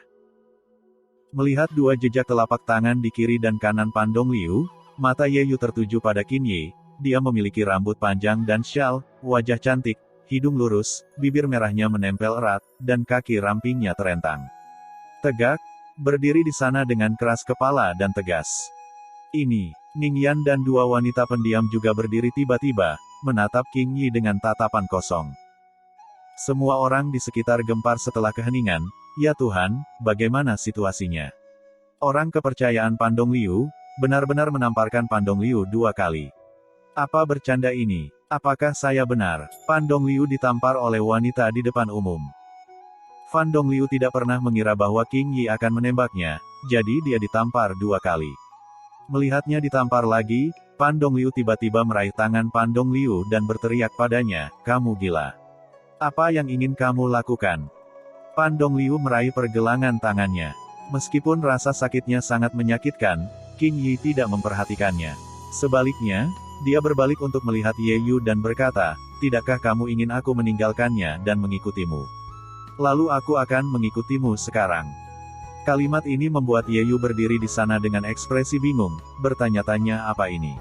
Melihat dua jejak telapak tangan di kiri dan kanan Fan Dongliu, mata Ye Yu tertuju pada Qin Yi. Dia memiliki rambut panjang dan syal, wajah cantik, hidung lurus, bibir merahnya menempel erat, dan kaki rampingnya terentang. Tegak, berdiri di sana dengan keras kepala dan tegas. Ini, Ningyan dan dua wanita pendiam juga berdiri tiba-tiba, menatap Qing Yi dengan tatapan kosong. Semua orang di sekitar gempar setelah keheningan, ya Tuhan, bagaimana situasinya? Orang kepercayaan Fan Dongliu, benar-benar menamparkan Fan Dongliu 2 kali. Apa bercanda ini? Apakah saya benar? Fan Dongliu ditampar oleh wanita di depan umum. Fan Dongliu tidak pernah mengira bahwa Qing Yi akan menembaknya, jadi dia ditampar 2 kali. Melihatnya ditampar lagi, Fan Dongliu tiba-tiba meraih tangan Fan Dongliu dan berteriak padanya, kamu gila. Apa yang ingin kamu lakukan? Pan Dongliu meraih pergelangan tangannya. Meskipun rasa sakitnya sangat menyakitkan, Qing Yi tidak memperhatikannya. Sebaliknya, dia berbalik untuk melihat Ye Yu dan berkata, "Tidakkah kamu ingin aku meninggalkannya dan mengikutimu? Lalu aku akan mengikutimu sekarang." Kalimat ini membuat Ye Yu berdiri di sana dengan ekspresi bingung, bertanya-tanya apa ini.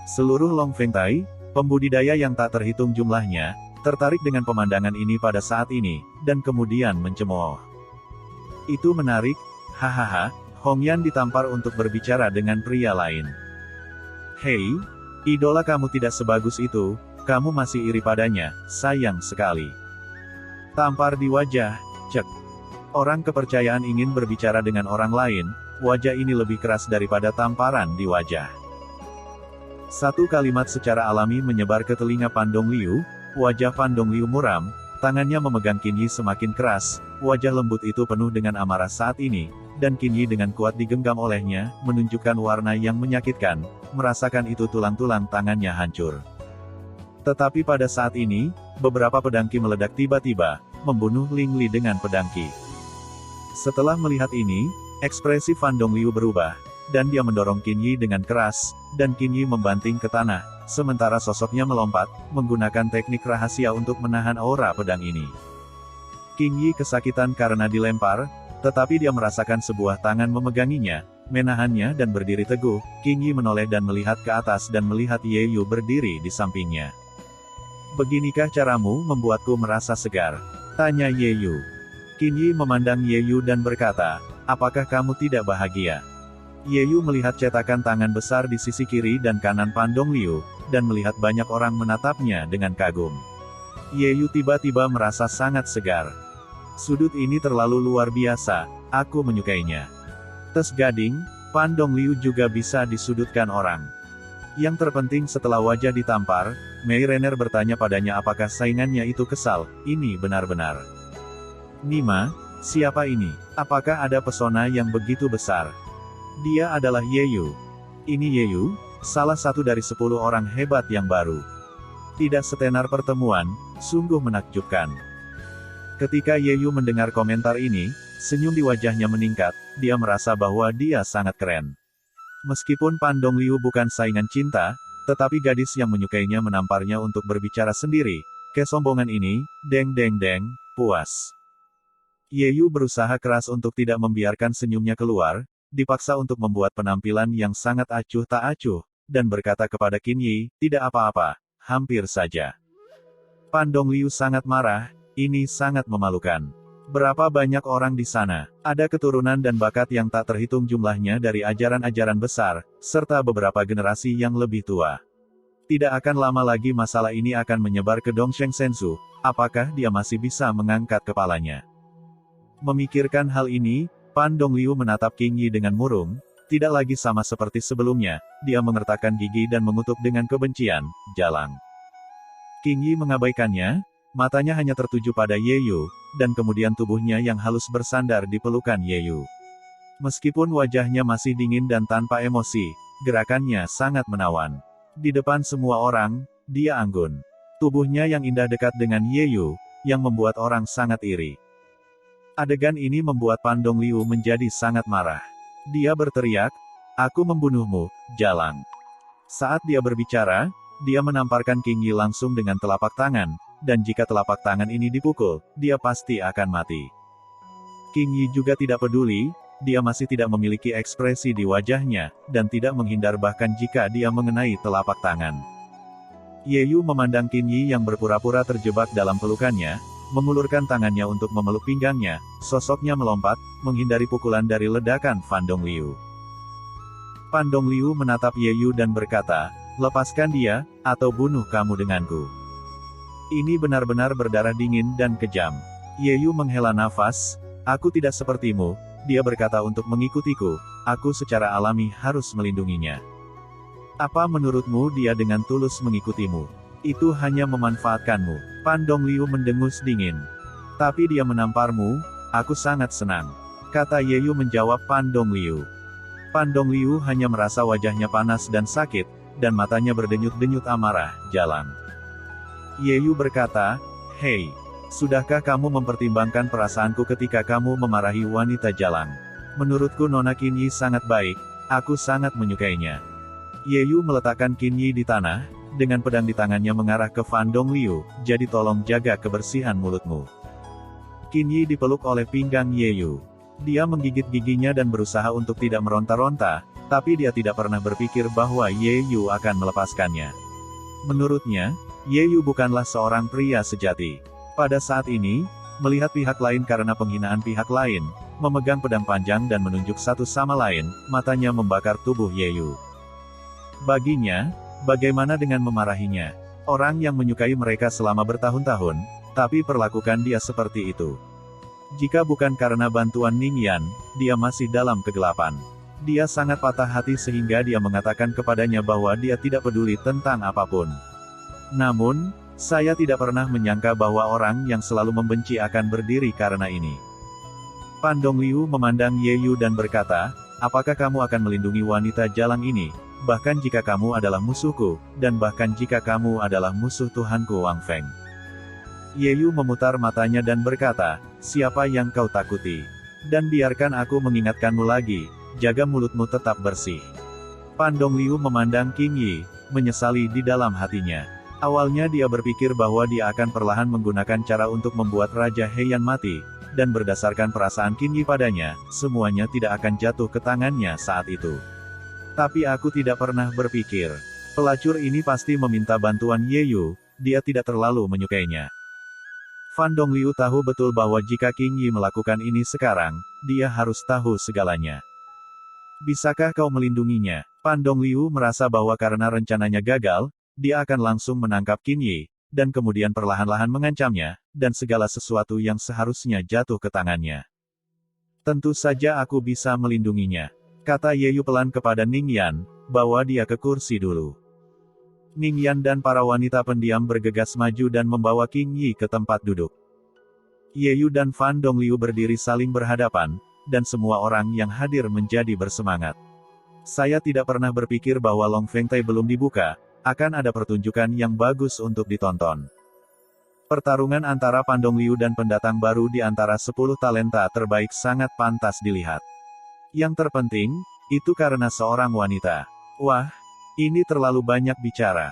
Seluruh Long Feng Tai, pembudidaya yang tak terhitung jumlahnya, tertarik dengan pemandangan ini pada saat ini, dan kemudian mencemooh. Itu menarik, hahaha. Hong Yan ditampar untuk berbicara dengan pria lain. "Hei, idola kamu tidak sebagus itu, kamu masih iri padanya, sayang sekali." Tampar di wajah, cek. Orang kepercayaan ingin berbicara dengan orang lain, wajah ini lebih keras daripada tamparan di wajah. Satu kalimat secara alami menyebar ke telinga Pan Dongliu, wajah Pan Dongliu muram, tangannya memegang Qin Yi semakin keras, wajah lembut itu penuh dengan amarah saat ini, dan Qin Yi dengan kuat digenggam olehnya, menunjukkan warna yang menyakitkan, merasakan itu tulang-tulang tangannya hancur. Tetapi pada saat ini, beberapa pedangki meledak tiba-tiba, membunuh Ling Li dengan pedangki. Setelah melihat ini, ekspresi Pan Dongliu berubah, dan dia mendorong Qin Yi dengan keras, dan Qin Yi membanting ke tanah, sementara sosoknya melompat, menggunakan teknik rahasia untuk menahan aura pedang ini. Qin Yi kesakitan karena dilempar, tetapi dia merasakan sebuah tangan memeganginya, menahannya dan berdiri teguh. Qin Yi menoleh dan melihat ke atas dan melihat Ye Yu berdiri di sampingnya. "Beginikah caramu membuatku merasa segar?" tanya Ye Yu. Qin Yi memandang Ye Yu dan berkata, "Apakah kamu tidak bahagia?" Ye Yu melihat cetakan tangan besar di sisi kiri dan kanan Pan Dongliu, dan melihat banyak orang menatapnya dengan kagum. Ye Yu tiba-tiba merasa sangat segar. "Sudut ini terlalu luar biasa, aku menyukainya." Tes gading, Pan Dongliu juga bisa disudutkan orang. Yang terpenting setelah wajah ditampar, Mei Renner bertanya padanya apakah saingannya itu kesal. Ini benar-benar. "Nima, siapa ini? Apakah ada pesona yang begitu besar?" "Dia adalah Ye Yu." "Ini Ye Yu, salah satu dari 10 orang hebat yang baru." Tidak setenar pertemuan, sungguh menakjubkan. Ketika Ye Yu mendengar komentar ini, senyum di wajahnya meningkat, dia merasa bahwa dia sangat keren. Meskipun Pan Dongliu bukan saingan cinta, tetapi gadis yang menyukainya menamparnya untuk berbicara sendiri. Kesombongan ini, deng, puas. Ye Yu berusaha keras untuk tidak membiarkan senyumnya keluar, dipaksa untuk membuat penampilan yang sangat acuh tak acuh, dan berkata kepada Qin Yi, "Tidak apa-apa, hampir saja." Pan Dongliu sangat marah, ini sangat memalukan. Berapa banyak orang di sana? Ada keturunan dan bakat yang tak terhitung jumlahnya dari ajaran-ajaran besar, serta beberapa generasi yang lebih tua. Tidak akan lama lagi masalah ini akan menyebar ke Dongsheng Sensu, apakah dia masih bisa mengangkat kepalanya? Memikirkan hal ini, Pan Dongliu menatap Qin Yi dengan murung, tidak lagi sama seperti sebelumnya, dia mengertakkan gigi dan mengutuk dengan kebencian, "Jalang." Qin Yi mengabaikannya, matanya hanya tertuju pada Ye Yu, dan kemudian tubuhnya yang halus bersandar di pelukan Ye Yu. Meskipun wajahnya masih dingin dan tanpa emosi, gerakannya sangat menawan. Di depan semua orang, dia anggun. Tubuhnya yang indah dekat dengan Ye Yu, yang membuat orang sangat iri. Adegan ini membuat Pan Dongliu menjadi sangat marah. Dia berteriak, "Aku membunuhmu, jalang." Saat dia berbicara, dia menamparkan Qin Yi langsung dengan telapak tangan, dan jika telapak tangan ini dipukul, dia pasti akan mati. Qin Yi juga tidak peduli, dia masih tidak memiliki ekspresi di wajahnya, dan tidak menghindar bahkan jika dia mengenai telapak tangan. Ye Yu memandang Qin Yi yang berpura-pura terjebak dalam pelukannya, mengulurkan tangannya untuk memeluk pinggangnya, sosoknya melompat, menghindari pukulan dari ledakan Pan Dongliu. Pan Dongliu menatap Ye Yu dan berkata, "Lepaskan dia, atau bunuh kamu denganku." Ini benar-benar berdarah dingin dan kejam. Ye Yu menghela nafas, "Aku tidak sepertimu," dia berkata untuk mengikutiku, "aku secara alami harus melindunginya." "Apa menurutmu dia dengan tulus mengikutimu? Itu hanya memanfaatkanmu." Pan Dongliu mendengus dingin. "Tapi dia menamparmu, aku sangat senang," kata Ye Yu menjawab Pan Dongliu. Pan Dongliu hanya merasa wajahnya panas dan sakit, dan matanya berdenyut-denyut amarah, "Jalang." Ye Yu berkata, Hei, sudahkah kamu mempertimbangkan perasaanku ketika kamu memarahi wanita jalang? Menurutku Nona Qinyi sangat baik, aku sangat menyukainya. Ye Yu meletakkan Qinyi di tanah, dengan pedang di tangannya mengarah ke Fan Dongliu, jadi tolong jaga kebersihan mulutmu. Qinyi dipeluk oleh pinggang Ye Yu. Dia menggigit giginya dan berusaha untuk tidak meronta-ronta, tapi dia tidak pernah berpikir bahwa Ye Yu akan melepaskannya. Menurutnya, Ye Yu bukanlah seorang pria sejati. Pada saat ini, melihat pihak lain karena penghinaan pihak lain, memegang pedang panjang dan menunjuk satu sama lain, matanya membakar tubuh Ye Yu. Baginya, bagaimana dengan memarahinya? Orang yang menyukai mereka selama bertahun-tahun, tapi perlakukan dia seperti itu. Jika bukan karena bantuan Ning Yan, dia masih dalam kegelapan. Dia sangat patah hati sehingga dia mengatakan kepadanya bahwa dia tidak peduli tentang apapun. Namun, saya tidak pernah menyangka bahwa orang yang selalu membenci akan berdiri karena ini. Fan Dongliu memandang Ye Yu dan berkata, apakah kamu akan melindungi wanita jalang ini, bahkan jika kamu adalah musuhku, dan bahkan jika kamu adalah musuh Tuhanku Wang Feng? Ye Yu memutar matanya dan berkata, siapa yang kau takuti? Dan biarkan aku mengingatkanmu lagi, jaga mulutmu tetap bersih. Fan Dongliu memandang Qinyi, menyesali di dalam hatinya. Awalnya dia berpikir bahwa dia akan perlahan menggunakan cara untuk membuat Raja Heian mati, dan berdasarkan perasaan Qinyi padanya, semuanya tidak akan jatuh ke tangannya saat itu. Tapi aku tidak pernah berpikir, pelacur ini pasti meminta bantuan Ye Yu, dia tidak terlalu menyukainya. Fan Dongliu tahu betul bahwa jika Qinyi melakukan ini sekarang, dia harus tahu segalanya. Bisakah kau melindunginya? Fan Dongliu merasa bahwa karena rencananya gagal, dia akan langsung menangkap Qinyi, dan kemudian perlahan-lahan mengancamnya, dan segala sesuatu yang seharusnya jatuh ke tangannya. Tentu saja aku bisa melindunginya, kata Ye Yu pelan kepada Ning Yan, bawa dia ke kursi dulu. Ning Yan dan para wanita pendiam bergegas maju dan membawa Qinyi ke tempat duduk. Ye Yu dan Fan Dongliu berdiri saling berhadapan, dan semua orang yang hadir menjadi bersemangat. Saya tidak pernah berpikir bahwa Long Feng Tai belum dibuka, akan ada pertunjukan yang bagus untuk ditonton. Pertarungan antara Fan Dongliu dan pendatang baru di antara 10 talenta terbaik sangat pantas dilihat. Yang terpenting, itu karena seorang wanita. Wah, ini terlalu banyak bicara.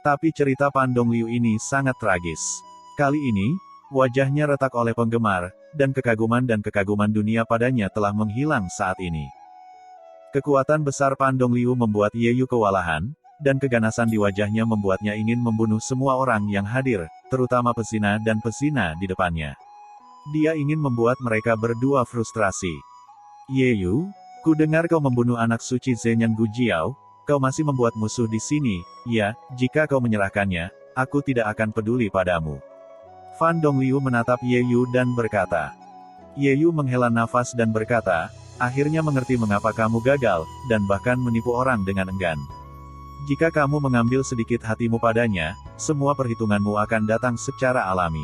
Tapi cerita Fan Dongliu ini sangat tragis. Kali ini, wajahnya retak oleh penggemar, dan kekaguman dunia padanya telah menghilang saat ini. Kekuatan besar Fan Dongliu membuat Ye Yu kewalahan, dan keganasan di wajahnya membuatnya ingin membunuh semua orang yang hadir, terutama pesina dan pesina di depannya. Dia ingin membuat mereka berdua frustrasi. Ye Yu, ku dengar kau membunuh anak suci Zhenyan Gujiao. Kau masih membuat musuh di sini, ya, jika kau menyerahkannya, aku tidak akan peduli padamu. Fan Dongliu menatap Ye Yu dan berkata. Ye Yu menghela nafas dan berkata, akhirnya mengerti mengapa kamu gagal, dan bahkan menipu orang dengan enggan. Jika kamu mengambil sedikit hatimu padanya, semua perhitunganmu akan datang secara alami.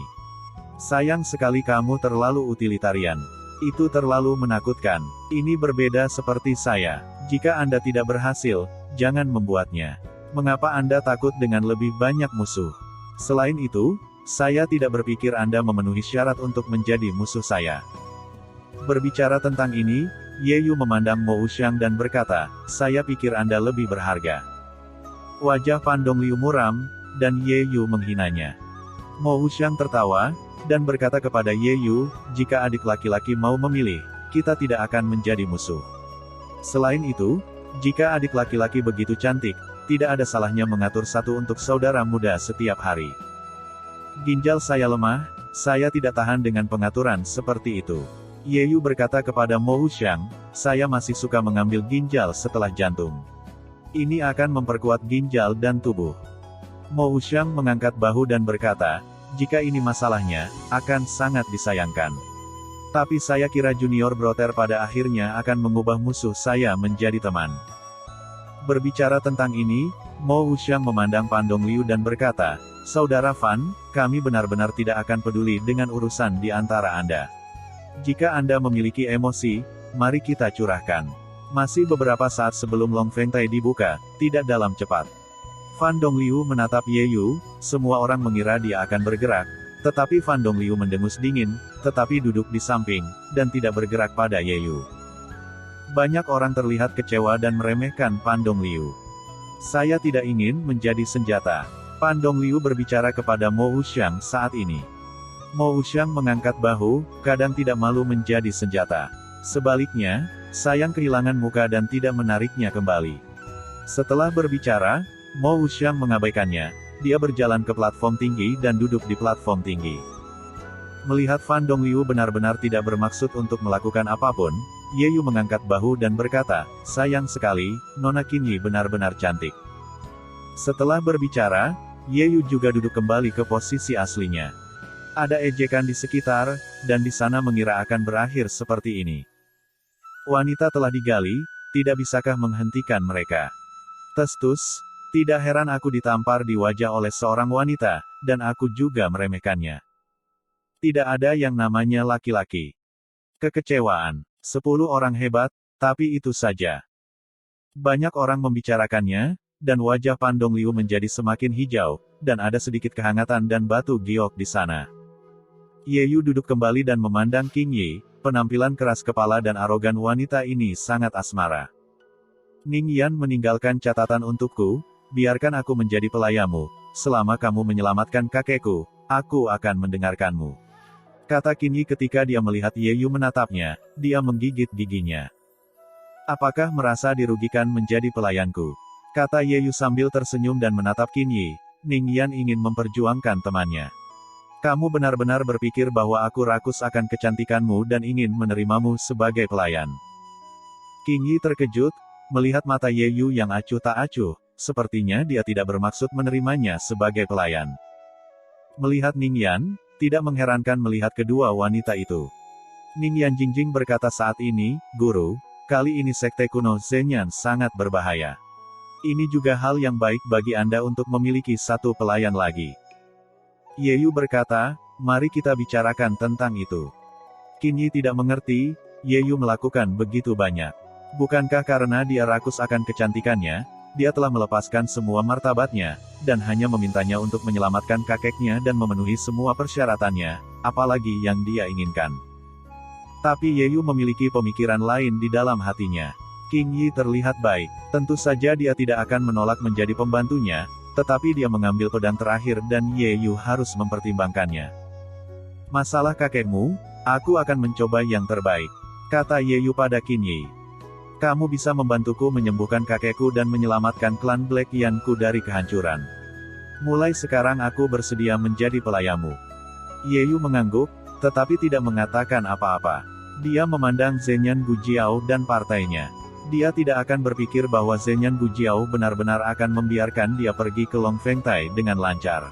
Sayang sekali kamu terlalu utilitarian. Itu terlalu menakutkan. Ini berbeda seperti saya. Jika Anda tidak berhasil, jangan membuatnya. Mengapa Anda takut dengan lebih banyak musuh? Selain itu, saya tidak berpikir Anda memenuhi syarat untuk menjadi musuh saya. Berbicara tentang ini, Ye Yu memandang Mo Wuxiang dan berkata, saya pikir Anda lebih berharga. Wajah Fan Dongliu muram, dan Ye Yu menghinanya. Mo Wuxiang tertawa, dan berkata kepada Ye Yu, jika adik laki-laki mau memilih, kita tidak akan menjadi musuh. Selain itu, jika adik laki-laki begitu cantik, tidak ada salahnya mengatur satu untuk saudara muda setiap hari. Ginjal saya lemah, saya tidak tahan dengan pengaturan seperti itu. Ye Yu berkata kepada Mo Wuxiang, saya masih suka mengambil ginjal setelah jantung. Ini akan memperkuat ginjal dan tubuh. Mo Wuxiang mengangkat bahu dan berkata, jika ini masalahnya, akan sangat disayangkan. Tapi saya kira Junior Brother pada akhirnya akan mengubah musuh saya menjadi teman. Berbicara tentang ini, Mo Wuxiang memandang Fan Dongliu dan berkata, saudara Fan, kami benar-benar tidak akan peduli dengan urusan di antara Anda. Jika Anda memiliki emosi, mari kita curahkan. Masih beberapa saat sebelum Long Feng Tai dibuka, tidak dalam cepat. Fan Dongliu menatap Ye Yu, semua orang mengira dia akan bergerak, Tetapi Fan Dongliu mendengus dingin, tetapi duduk di samping, dan tidak bergerak pada Ye Yu. Banyak orang terlihat kecewa dan meremehkan Fan Dongliu. Saya tidak ingin menjadi senjata. Fan Dongliu berbicara kepada Mo Wuxiang saat ini. Mo Wuxiang mengangkat bahu, kadang tidak malu menjadi senjata. Sebaliknya, sayang kehilangan muka dan tidak menariknya kembali. Setelah berbicara, Mo Wuxiang mengabaikannya. Dia berjalan ke platform tinggi dan duduk di platform tinggi. Melihat Fan Dongliu benar-benar tidak bermaksud untuk melakukan apapun, Ye Yu mengangkat bahu dan berkata, sayang sekali, Nona Qingyi benar-benar cantik. Setelah berbicara, Ye Yu juga duduk kembali ke posisi aslinya. Ada ejekan di sekitar, dan di sana mengira akan berakhir seperti ini. Wanita telah digali, tidak bisakah menghentikan mereka? Testus, tidak heran aku ditampar di wajah oleh seorang wanita, dan aku juga meremehkannya. Tidak ada yang namanya laki-laki. Kekecewaan. 10 orang hebat, tapi itu saja. Banyak orang membicarakannya, dan wajah Fan Dongliu menjadi semakin hijau, dan ada sedikit kehangatan dan batu giok di sana. Ye Yu duduk kembali dan memandang Qingyi, penampilan keras kepala dan arogan wanita ini sangat asmara. Ning Yan meninggalkan catatan untukku, biarkan aku menjadi pelayamu, selama kamu menyelamatkan kakekku, aku akan mendengarkanmu. Kata Qingyi ketika dia melihat Ye Yu menatapnya, dia menggigit giginya. Apakah merasa dirugikan menjadi pelayanku? Kata Ye Yu sambil tersenyum dan menatap Qingyi. Ning Yan ingin memperjuangkan temannya. Kamu benar-benar berpikir bahwa aku rakus akan kecantikanmu dan ingin menerimamu sebagai pelayan. Qingyi terkejut, melihat mata Ye Yu yang acuh tak acuh, sepertinya dia tidak bermaksud menerimanya sebagai pelayan. Melihat Ning Yan, tidak mengherankan melihat kedua wanita itu. Ning Yan Jingjing berkata saat ini, Guru, kali ini sekte kuno Zhenyan sangat berbahaya. Ini juga hal yang baik bagi Anda untuk memiliki satu pelayan lagi. Ye Yu berkata, mari kita bicarakan tentang itu. Qingyi tidak mengerti, Ye Yu melakukan begitu banyak. Bukankah karena dia rakus akan kecantikannya, dia telah melepaskan semua martabatnya, dan hanya memintanya untuk menyelamatkan kakeknya dan memenuhi semua persyaratannya, apalagi yang dia inginkan. Tapi Ye Yu memiliki pemikiran lain di dalam hatinya. Qingyi terlihat baik, tentu saja dia tidak akan menolak menjadi pembantunya, tetapi dia mengambil pedang terakhir dan Ye Yu harus mempertimbangkannya. Masalah kakekmu, aku akan mencoba yang terbaik, kata Ye Yu pada Qingyi. Kamu bisa membantuku menyembuhkan kakekku dan menyelamatkan klan Black Yanku dari kehancuran. Mulai sekarang aku bersedia menjadi pelayamu. Ye Yu mengangguk, tetapi tidak mengatakan apa-apa. Dia memandang Zhenyan Gujiao dan partainya. Dia tidak akan berpikir bahwa Zhenyan Gujiao benar-benar akan membiarkan dia pergi ke Long Fengtai dengan lancar.